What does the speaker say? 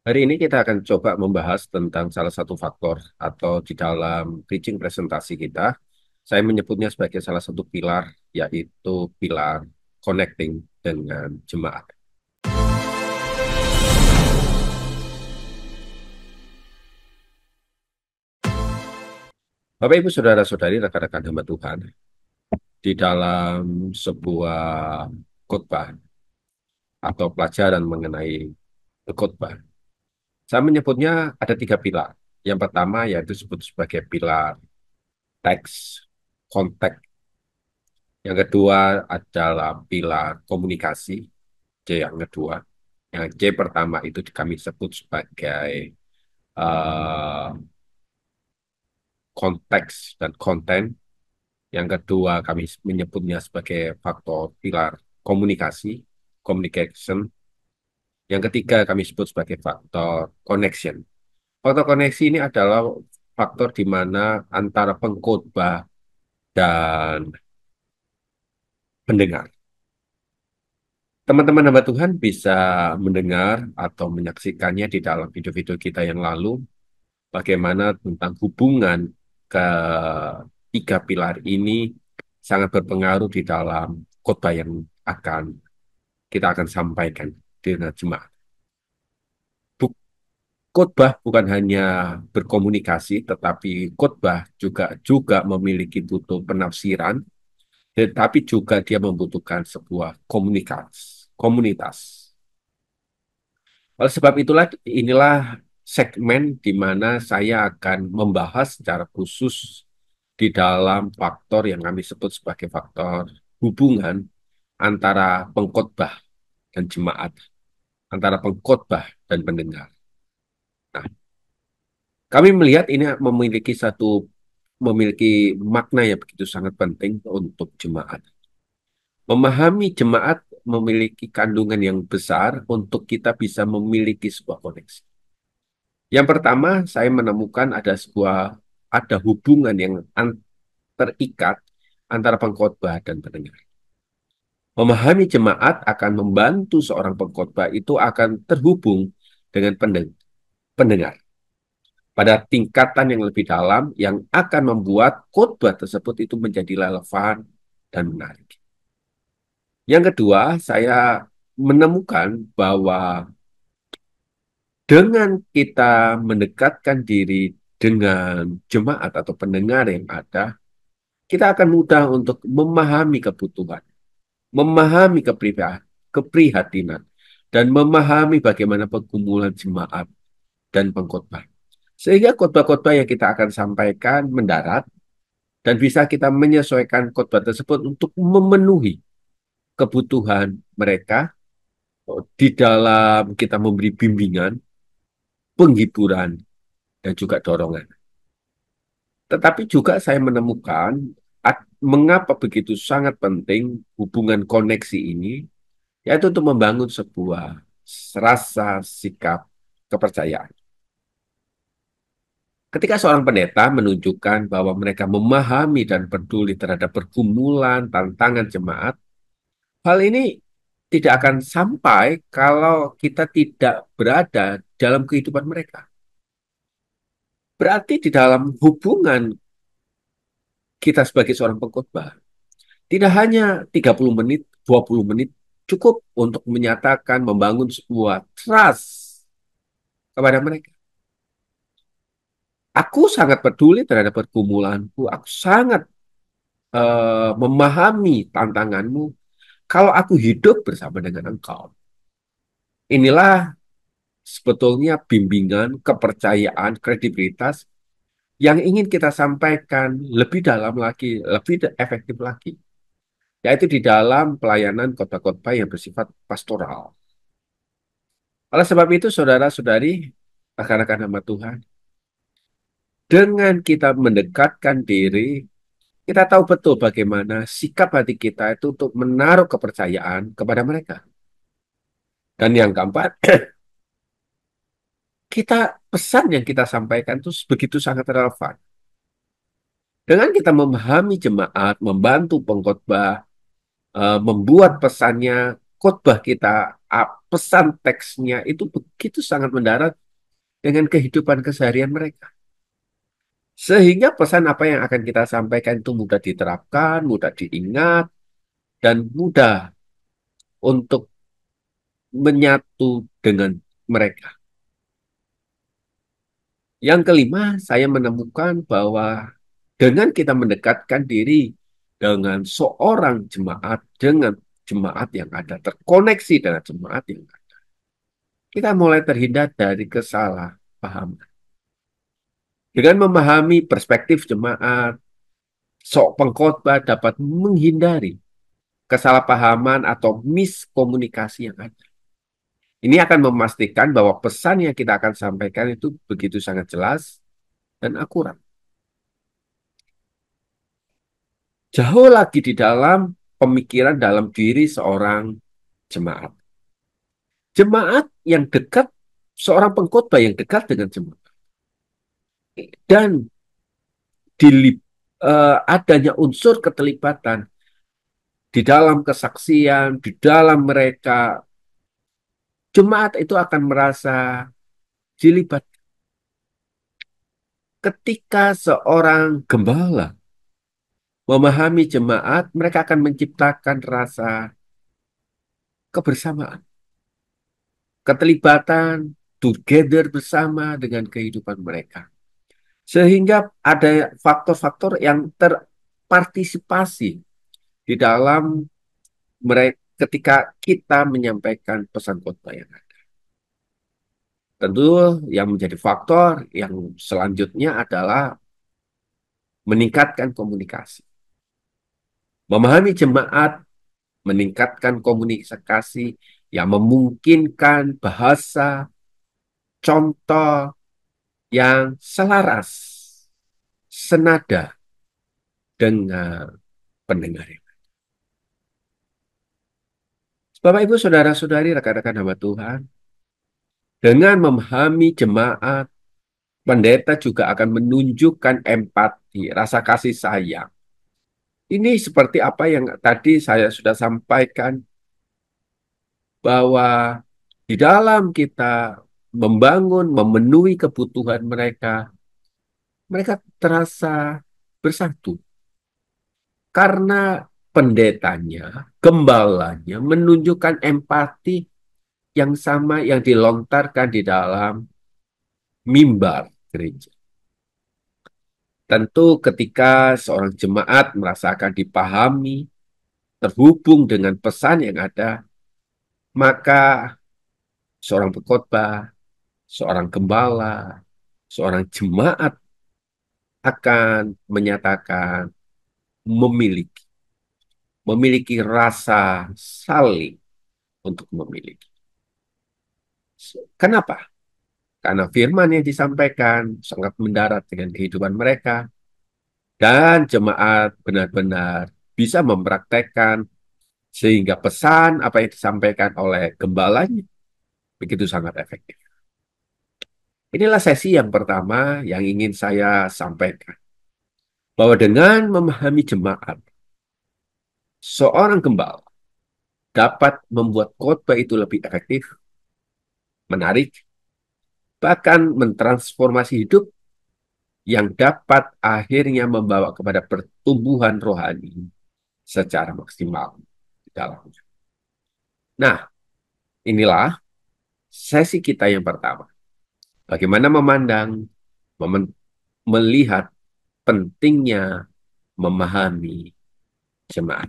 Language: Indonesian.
Hari ini kita akan coba membahas tentang salah satu faktor atau di dalam pitching presentasi kita, saya menyebutnya sebagai salah satu pilar, yaitu pilar connecting dengan jemaat. Bapak, Ibu, Saudara-saudari, rekan-rekan hamba Tuhan, di dalam sebuah khotbah atau pelajaran mengenai khotbah, saya menyebutnya ada tiga pilar. Yang pertama yaitu disebut sebagai pilar teks, konteks. Yang kedua adalah pilar komunikasi, C yang kedua. Yang C pertama itu kami sebut sebagai eh, konteks dan konten. Yang kedua kami menyebutnya sebagai faktor pilar komunikasi, communication. Yang ketiga kami sebut sebagai faktor connection. Faktor koneksi ini adalah faktor di mana antara pengkhotbah dan pendengar. Teman-teman hamba Tuhan bisa mendengar atau menyaksikannya di dalam video-video kita yang lalu, bagaimana tentang hubungan ketiga pilar ini sangat berpengaruh di dalam khotbah yang akan kita akan sampaikan dengan jemaat. Khotbah bukan hanya berkomunikasi, tetapi khotbah juga memiliki butuh penafsiran, tetapi juga dia membutuhkan sebuah komunitas. Oleh sebab itulah inilah segmen di mana saya akan membahas secara khusus di dalam faktor yang kami sebut sebagai faktor hubungan antara pengkhotbah dan jemaat, antara pengkhotbah dan pendengar. Nah, kami melihat ini memiliki makna yang begitu sangat penting untuk jemaat. Memahami jemaat memiliki kandungan yang besar untuk kita bisa memiliki sebuah koneksi. Yang pertama, saya menemukan ada hubungan yang terikat antara pengkhotbah dan pendengar. Memahami jemaat akan membantu seorang pengkhotbah itu akan terhubung dengan pendengar pada tingkatan yang lebih dalam yang akan membuat khotbah tersebut itu menjadi relevan dan menarik. Yang kedua, saya menemukan bahwa dengan kita mendekatkan diri dengan jemaat atau pendengar yang ada, kita akan mudah untuk memahami kebutuhan, memahami keprihatinan, dan memahami bagaimana pergumulan jemaat dan pengkhotbah. Sehingga khotbah-khotbah yang kita akan sampaikan mendarat dan bisa kita menyesuaikan khotbah tersebut untuk memenuhi kebutuhan mereka di dalam kita memberi bimbingan, penghiburan, dan juga dorongan. Tetapi juga saya menemukan mengapa begitu sangat penting hubungan koneksi ini, yaitu untuk membangun sebuah rasa sikap kepercayaan. Ketika seorang pendeta menunjukkan bahwa mereka memahami dan peduli terhadap pergumulan, tantangan jemaat, hal ini tidak akan sampai kalau kita tidak berada dalam kehidupan mereka. Berarti di dalam hubungan kita sebagai seorang pengkhotbah, tidak hanya 30 menit, 20 menit cukup untuk menyatakan, membangun sebuah trust kepada mereka. Aku sangat peduli terhadap pergumulanku. Aku sangat memahami tantanganmu kalau aku hidup bersama dengan engkau. Inilah sebetulnya bimbingan, kepercayaan, kredibilitas yang ingin kita sampaikan lebih dalam lagi, lebih efektif lagi. Yaitu di dalam pelayanan kota-kota yang bersifat pastoral. Oleh sebab itu, saudara-saudari, rekan-rekan hamba Tuhan, dengan kita mendekatkan diri, kita tahu betul bagaimana sikap hati kita itu untuk menaruh kepercayaan kepada mereka. Dan yang keempat, pesan yang kita sampaikan itu begitu sangat relevan. Dengan kita memahami jemaat, membantu pengkhotbah, membuat pesannya, khotbah kita pesan teksnya itu begitu sangat mendarat dengan kehidupan keseharian mereka. Sehingga pesan apa yang akan kita sampaikan itu mudah diterapkan, mudah diingat, dan mudah untuk menyatu dengan mereka. Yang kelima, saya menemukan bahwa dengan kita mendekatkan diri dengan seorang jemaat, dengan jemaat yang ada, terkoneksi dengan jemaat yang ada, kita mulai terhindar dari kesalahpahaman. Dengan memahami perspektif jemaat, pengkhotbah dapat menghindari kesalahpahaman atau miskomunikasi yang ada. Ini akan memastikan bahwa pesan yang kita akan sampaikan itu begitu sangat jelas dan akurat. Jauh lagi di dalam pemikiran dalam diri seorang jemaat. Jemaat yang dekat, seorang pengkhotbah yang dekat dengan jemaat. Dan adanya unsur keterlibatan di dalam kesaksian, di dalam mereka, jemaat itu akan merasa dilibat. Ketika seorang gembala memahami jemaat, mereka akan menciptakan rasa kebersamaan, keterlibatan, together bersama dengan kehidupan mereka. Sehingga ada faktor-faktor yang terpartisipasi di dalam mereka ketika kita menyampaikan pesan khotbah yang ada. Tentu yang menjadi faktor yang selanjutnya adalah meningkatkan komunikasi. Memahami jemaat, meningkatkan komunikasi yang memungkinkan bahasa, contoh yang selaras, senada dengan pendengar. Bapak, Ibu, Saudara-saudari, rekan-rekan hamba Tuhan, dengan memahami jemaat, pendeta juga akan menunjukkan empati, rasa kasih sayang. Ini seperti apa yang tadi saya sudah sampaikan, bahwa di dalam kita membangun, memenuhi kebutuhan mereka, mereka terasa bersatu. Karena pendetanya, gembalanya menunjukkan empati yang sama yang dilontarkan di dalam mimbar gereja. Tentu ketika seorang jemaat merasakan dipahami, terhubung dengan pesan yang ada, maka seorang pengkhotbah, seorang gembala, seorang jemaat akan menyatakan memiliki, memiliki rasa saling untuk memiliki. Kenapa? Karena firman yang disampaikan sangat mendarat dengan kehidupan mereka, dan jemaat benar-benar bisa mempraktekkan sehingga pesan apa yang disampaikan oleh gembalanya begitu sangat efektif. Inilah sesi yang pertama yang ingin saya sampaikan. Bahwa dengan memahami jemaat, seorang gembala dapat membuat khotbah itu lebih efektif, menarik, bahkan mentransformasi hidup yang dapat akhirnya membawa kepada pertumbuhan rohani secara maksimal di dalamnya. Nah, inilah sesi kita yang pertama. Bagaimana memandang, melihat pentingnya memahami jemaat.